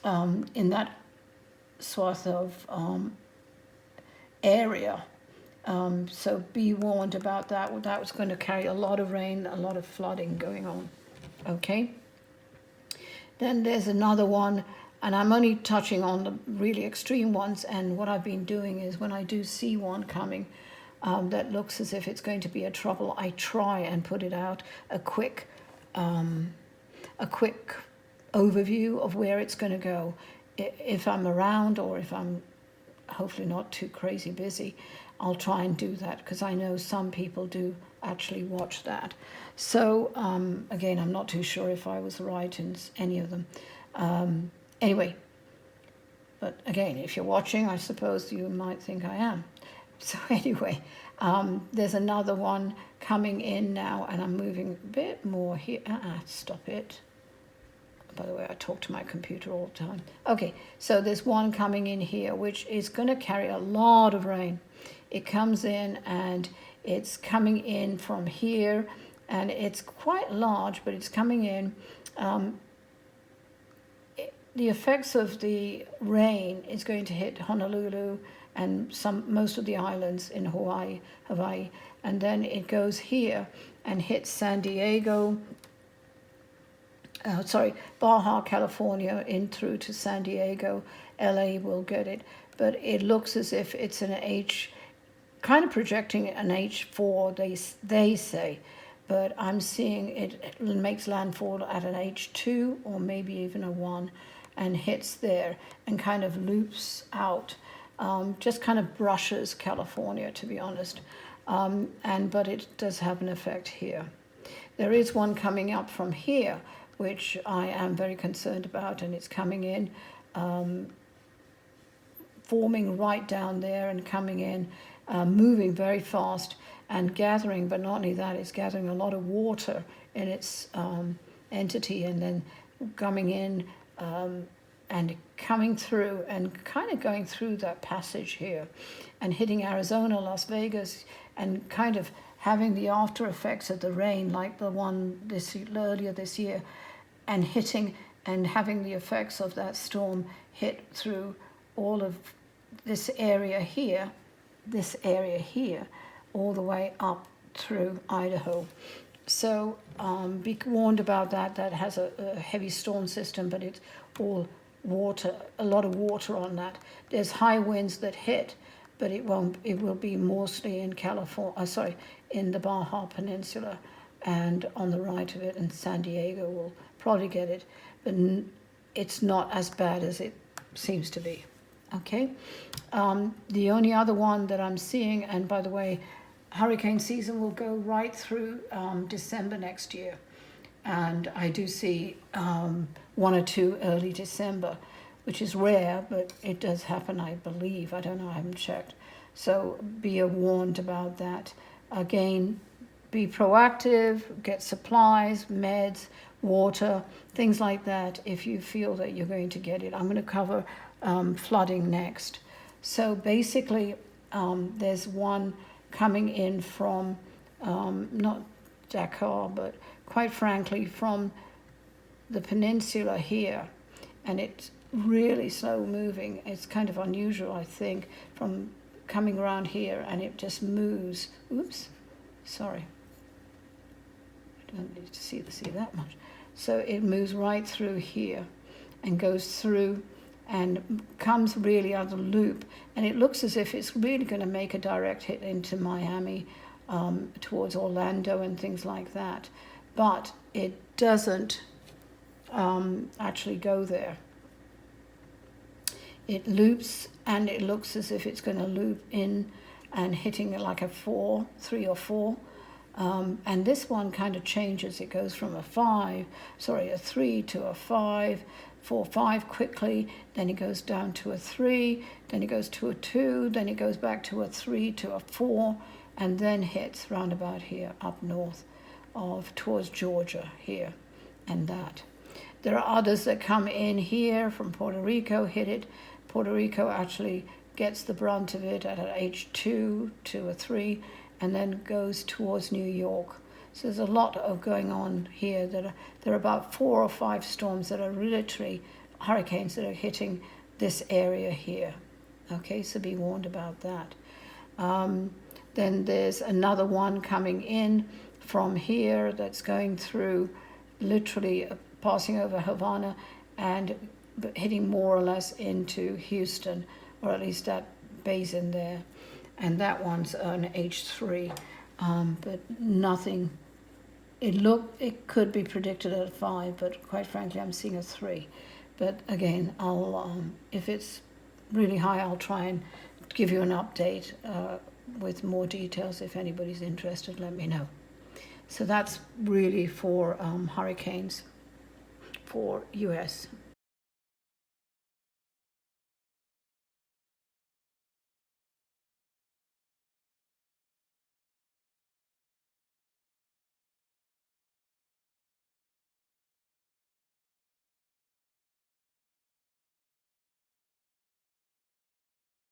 in that swath of area. So be warned about that. That was going to carry a lot of rain, a lot of flooding going on. Okay. Then there's another one, and I'm only touching on the really extreme ones. And what I've been doing is when I do see one coming that looks as if it's going to be a trouble, I try and put it out a quick overview of where it's going to go. If I'm around, or if I'm hopefully not too crazy busy, I'll try and do that, because I know some people do actually watch that. So again, I'm not too sure if I was right in any of them. Anyway, but again, if you're watching, I suppose you might think I am. So anyway, there's another one coming in now, and I'm moving a bit more here. Stop it. By the way, I talk to my computer all the time. Okay, so there's one coming in here, which is going to carry a lot of rain. It comes in, and it's coming in from here, and it's quite large, but it's coming in. The effects of the rain is going to hit Honolulu and most of the islands in Hawaii, and then it goes here and hits San Diego, Baja California, in through to San Diego. LA will get it, but it looks as if it's an H, kind of projecting an H4, they say, but I'm seeing it makes landfall at an H2 or maybe even a 1, and hits there and kind of loops out, just kind of brushes California, to be honest, but it does have an effect here. There is one coming up from here, which I am very concerned about, and it's coming in, forming right down there and coming in, moving very fast and gathering, but not only that, it's gathering a lot of water in its entity, and then coming in and coming through and kind of going through that passage here and hitting Arizona, Las Vegas, and kind of having the after effects of the rain, like the one earlier this year, and hitting and having the effects of that storm hit through all of this area here, all the way up through Idaho. So be warned about that. That has a heavy storm system, but it's all water, a lot of water on that. There's high winds that hit, but it will be mostly in California, in the Baja Peninsula, and on the right of it, and San Diego will probably get it, but it's not as bad as it seems to be. Okay, the only other one that I'm seeing, and by the way, hurricane season will go right through December next year, and I do see 1 or 2 early December, which is rare, but it does happen, I believe. I don't know, I haven't checked. So be warned about that. Again, be proactive, get supplies, meds, water, things like that if you feel that you're going to get it. I'm going to cover flooding next. So basically, there's one coming in from, not Dakar, but quite frankly, from the peninsula here, and it's really slow moving. It's kind of unusual, I think, from coming around here, and it just moves. Oops, sorry. I don't need to see that much. So it moves right through here and goes through and comes really out of the loop, and it looks as if it's really going to make a direct hit into Miami, towards Orlando and things like that, but it doesn't actually go there. It loops, and it looks as if it's going to loop in and hitting like a 3 or 4. And this one kind of changes. It goes from a 3 to a 5, 4, 5 quickly, then it goes down to a 3, then it goes to a 2, then it goes back to a 3 to a 4, and then hits round about here up north towards Georgia here and that. There are others that come in here from Puerto Rico, hit it. Puerto Rico actually gets the brunt of it at an H2 to a 3, and then goes towards New York. So there's a lot of going on here. There are about 4 or 5 storms that are literally hurricanes that are hitting this area here. Okay, so be warned about that. Then there's another one coming in from here that's going through, literally passing over Havana and hitting more or less into Houston, or at least that basin there. And that one's an H3, but nothing. It could be predicted at a 5, but quite frankly, I'm seeing a 3. But again, I'll if it's really high, I'll try and give you an update with more details. If anybody's interested, let me know. So that's really for hurricanes for US.